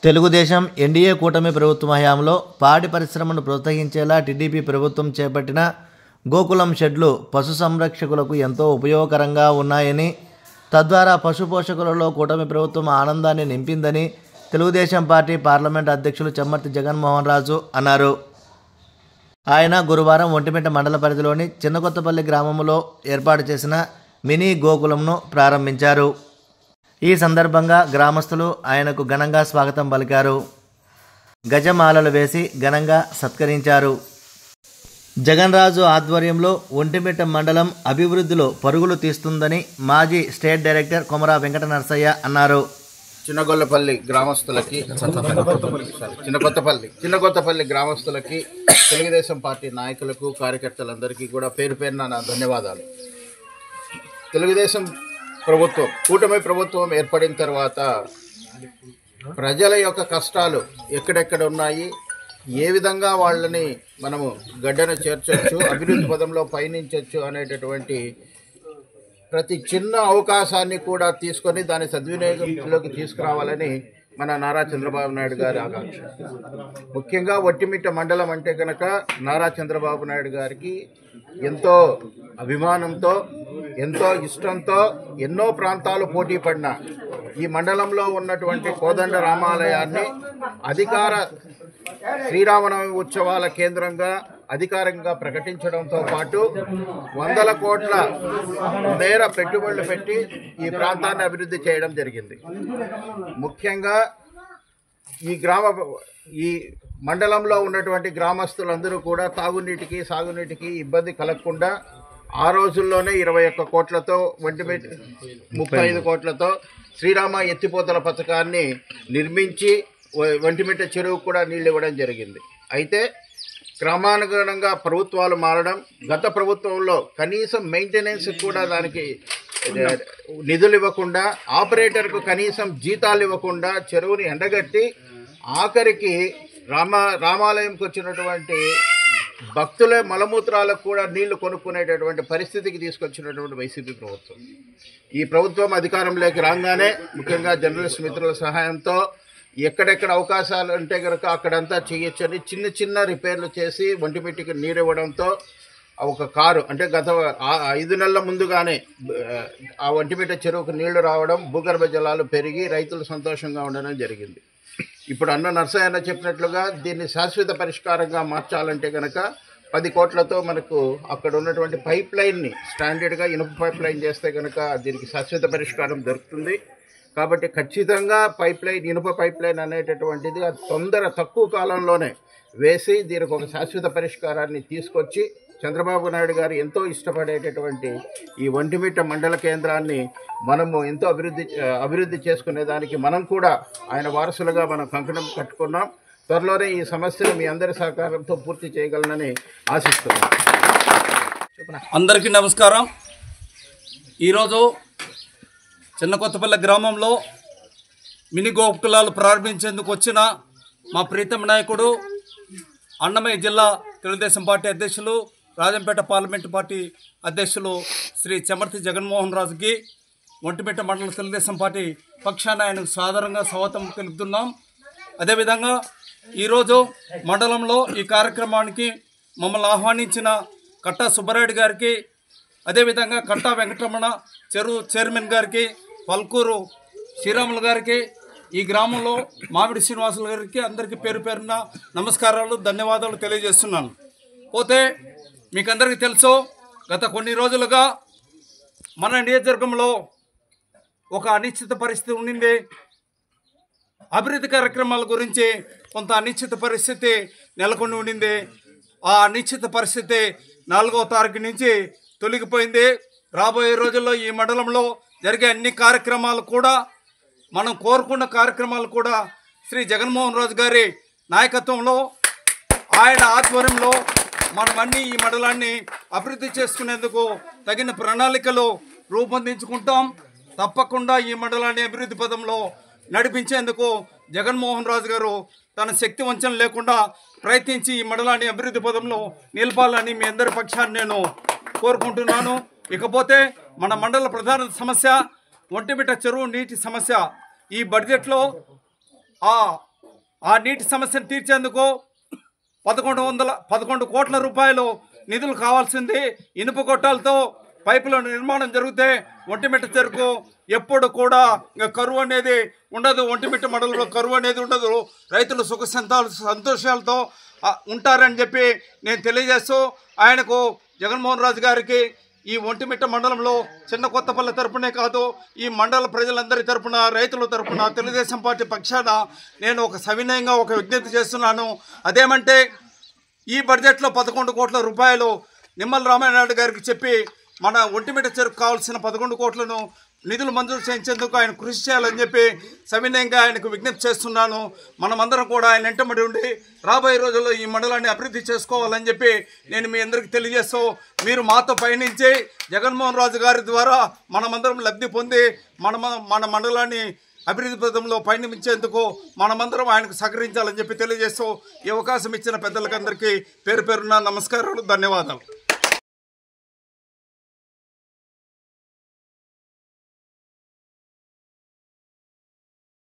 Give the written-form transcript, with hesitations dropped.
Telugu Desam NDA కూటమి ప్రభుత్వ హయాంలో పాడి పరిశ్రమను ప్రోత్సహించేలా టీడీపీ ప్రభుత్వం చేపట్టిన గోకులం షెడ్లు పశు సంరక్షకులకు ఎంతో ఉపయోగకరంగా ఉన్నాయని, తద్వారా పశు పోషకులలో కూటమి ప్రభుత్వం ఆనందాన్ని నింపిందని తెలుగుదేశం పార్టీ పార్లమెంట్ అధ్యక్షులు చెమ్మర్తి జగన్మోహన్ రాజు అన్నారు. ఆయన గురువారం ఒంటిమిట్ట మండల పరిధిలోని చిన్నకొత్తపల్లి గ్రామంలో ఏర్పాటు చేసిన మినీ గోకులంను ప్రారంభించారు. ఈ సందర్భంగా గ్రామస్తులు ఆయనకు ఘనంగా స్వాగతం పలికారు. గజమాలలు వేసి ఘనంగా సత్కరించారు. జగన్ రాజు ఆధ్వర్యంలో ఒంటిమిట్ట మండలం అభివృద్ధిలో పరుగులు తీస్తుందని మాజీ స్టేట్ డైరెక్టర్ కొమరా వెంకట నరసయ్య అన్నారు. చిన్నగొల్లపల్లి గ్రామస్తులకి చిన్నకొత్తపల్లి గ్రామస్తులకి తెలుగుదేశం పార్టీ నాయకులకు కార్యకర్తలందరికీ కూడా పేరు పేరున నా ధన్యవాదాలు. తెలుగుదేశం ప్రభుత్వం, కూటమి ప్రభుత్వం ఏర్పడిన తర్వాత ప్రజల యొక్క కష్టాలు ఎక్కడెక్కడ ఉన్నాయి, ఏ విధంగా వాళ్ళని మనము గడ్డను చేర్చొచ్చు, అభివృద్ధి పదంలో పయనించవచ్చు అనేటటువంటి ప్రతి చిన్న అవకాశాన్ని కూడా తీసుకొని దాని సద్వినియోగంలోకి తీసుకురావాలని మన నారా చంద్రబాబు నాయుడు గారి ఆకాంక్ష. ముఖ్యంగా ఒంటిమిట్ట మండలం అంటే కనుక నారా చంద్రబాబు నాయుడు గారికి ఎంతో అభిమానంతో, ఎంతో ఇష్టంతో ఎన్నో ప్రాంతాలు పోటీ పడిన ఈ మండలంలో ఉన్నటువంటి కోదండ రామాలయాన్ని అధికార శ్రీరామనవమి ఉత్సవాల కేంద్రంగా అధికారికంగా ప్రకటించడంతో పాటు 100 కోట్ల మేర పెట్టుబడులు పెట్టి ఈ ప్రాంతాన్ని అభివృద్ధి చేయడం జరిగింది. ముఖ్యంగా ఈ మండలంలో ఉన్నటువంటి గ్రామస్తులందరూ కూడా తాగునీటికి, సాగునీటికి ఇబ్బంది కలగకుండా ఆ రోజుల్లోనే 21 కోట్లతో 35 కోట్లతో శ్రీరామ ఎత్తిపోతల పథకాన్ని నిర్మించి ఒంటిమిట్ట చెరువు కూడా నీళ్ళు ఇవ్వడం జరిగింది. అయితే క్రమానుగుణంగా ప్రభుత్వాలు మారడం, గత ప్రభుత్వంలో కనీసం మెయింటెనెన్స్ కూడా దానికి నిధులు ఇవ్వకుండా, ఆపరేటర్కు కనీసం జీతాలు ఇవ్వకుండా చెరువుని ఎండగట్టి ఆఖరికి రామాలయంకి వచ్చినటువంటి భక్తుల మలమూత్రాలకు కూడా నీళ్లు కొనుక్కునేటటువంటి పరిస్థితికి తీసుకొచ్చినటువంటి వైసీపీ ప్రభుత్వం. ఈ ప్రభుత్వం అధికారంలోకి రాగానే ముఖ్యంగా జర్నలిస్ట్ మిత్రుల సహాయంతో ఎక్కడెక్కడ అవకాశాలు ఉంటే కనుక అక్కడంతా చేయొచ్చని చిన్న చిన్న రిపేర్లు చేసి ఒంటిమిట్టికి నీరు ఇవ్వడంతో ఒక కారు అంటే గత 5 నెలల ముందుగానే ఆ ఒంటిమిట్ట చెరువుకు నీళ్లు రావడం, భూగర్భ జలాలు పెరిగి రైతులు సంతోషంగా ఉండడం జరిగింది. ఇప్పుడు అన్న నర్సయ్య చెప్పినట్లుగా దీన్ని శాశ్వత పరిష్కారంగా మార్చాలంటే కనుక 10 కోట్లతో మనకు అక్కడ ఉన్నటువంటి పైప్ లైన్ని స్టాండర్డ్గా ఇనుప పైప్ లైన్ చేస్తే కనుక దీనికి శాశ్వత పరిష్కారం దొరుకుతుంది. కాబట్టి ఖచ్చితంగా ఇనుప పైప్ లైన్ అనేటటువంటిది తక్కువ కాలంలోనే వేసి దీనికి ఒక శాశ్వత పరిష్కారాన్ని తీసుకొచ్చి చంద్రబాబు నాయుడు గారు ఎంతో ఇష్టపడేటటువంటి ఈ ఒంటిమిట్ట మండల కేంద్రాన్ని మనము ఎంతో అభివృద్ధి చేసుకునేదానికి మనం కూడా ఆయన వారసులుగా మనం కంకణం కట్టుకున్నాం. త్వరలోనే ఈ సమస్యను మీ అందరి సహకారంతో పూర్తి చేయగలనని ఆశిస్తున్నాం. అందరికీ నమస్కారం. ఈరోజు చిన్నకొత్తపల్లి గ్రామంలో మినీ గోకులాలు ప్రారంభించేందుకు వచ్చిన మా ప్రీతమ నాయకుడు, అన్నమయ్య జిల్లా తెలుగుదేశం పార్టీ అధ్యక్షులు, రాజంపేట పార్లమెంటు పార్టీ అధ్యక్షులు శ్రీ చెమ్మర్తి జగన్మోహన్ రాజుకి ఒంటిమిట్ట మండల తెలుగుదేశం పార్టీ పక్షాన ఆయనకు సాదరంగా స్వాగతం తెలుపుతున్నాం. అదేవిధంగా ఈరోజు మండలంలో ఈ కార్యక్రమానికి మమ్మల్ని ఆహ్వానించిన కట్టా సుబ్బారెడ్డి గారికి, అదేవిధంగా కట్టా వెంకటరమణ చెరువు చైర్మన్ గారికి, పల్కూరు శ్రీరాములు గారికి, ఈ గ్రామంలో మామిడి శ్రీనివాసులు గారికి అందరికీ పేరు పేరున నమస్కారాలు, ధన్యవాదాలు తెలియజేస్తున్నాను. పోతే మీకు అందరికీ తెలుసు, గత కొన్ని రోజులుగా మన నియోజకవర్గంలో ఒక అనిశ్చిత పరిస్థితి ఉండింది. అభివృద్ధి కార్యక్రమాల గురించి కొంత అనిశ్చిత పరిస్థితి నెలకొని ఉండింది. ఆ అనిశ్చిత పరిస్థితి 4వ తారీఖు నుంచి తొలగిపోయింది. రాబోయే రోజుల్లో ఈ మండలంలో జరిగే అన్ని కార్యక్రమాలు కూడా, మనం కోరుకున్న కార్యక్రమాలు కూడా శ్రీ జగన్మోహన్ రాజు గారి నాయకత్వంలో, ఆయన ఆధ్వర్యంలో మనమన్నీ ఈ మండలాన్ని అభివృద్ధి చేసుకునేందుకు తగిన ప్రణాళికలు రూపొందించుకుంటాం. తప్పకుండా ఈ మండలాన్ని అభివృద్ధి పదంలో నడిపించేందుకు జగన్మోహన్ రాజు గారు తన శక్తి వంచన లేకుండా ప్రయత్నించి ఈ మండలాన్ని అభివృద్ధి పదంలో నిలపాలని మీ అందరి పక్షాన్ని నేను కోరుకుంటున్నాను. ఇకపోతే మన మండల ప్రధాన సమస్య ఒంటిమిట్ట చెరువు నీటి సమస్య. ఈ బడ్జెట్లో ఆ ఆ నీటి సమస్యను తీర్చేందుకు 11 కోట్ల రూపాయలు నిధులు కావాల్సింది. ఇనుప గొట్టాలతో పైపుల నిర్మాణం జరిగితే ఒంటిమిట్ట చెరుకు ఎప్పుడు కూడా ఇంకా కరువు అనేది ఉండదు. ఒంటిమిట్ట మండలంలో కరువు అనేది ఉండదు. రైతులు సుఖ సంతోషాలతో ఉంటారని చెప్పి నేను తెలియజేస్తూ ఆయనకు జగన్మోహన్ రాజు గారికి ఈ ఒంటిమిట్ట మండలంలో చిన్న కొత్తపల్లి తరపునే కాదు, ఈ మండల ప్రజలందరి తరపున, రైతుల తరపున, తెలుగుదేశం పార్టీ పక్షాన నేను ఒక సవినయంగా ఒక విజ్ఞప్తి చేస్తున్నాను. అదేమంటే ఈ బడ్జెట్లో 11 కోట్ల రూపాయలు నిమ్మల రామానాయుడు గారికి చెప్పి మన ఒంటిమిట్ట చెరుకు కావాల్సిన 11 కోట్లను నిధులు మంజూరు చేయించేందుకు ఆయన కృషి చేయాలని చెప్పి సవినయంగా ఆయనకు విజ్ఞప్తి చేస్తున్నాను. మనమందరం కూడా ఆయన వెంటబడి ఉండి రాబోయే రోజుల్లో ఈ మండలాన్ని అభివృద్ధి చేసుకోవాలని చెప్పి నేను మీ అందరికీ తెలియజేస్తూ మీరు మాతో పయనించి జగన్మోహన్ రాజు గారి ద్వారా మనమందరం లబ్ధి పొంది మన మండలాన్ని అభివృద్ధి పథంలో పయనించేందుకు మనమందరం ఆయనకు సహకరించాలని చెప్పి తెలియజేస్తూ ఈ అవకాశం ఇచ్చిన పెద్దలకందరికీ పేరు పేరున నమస్కారాలు, ధన్యవాదాలు.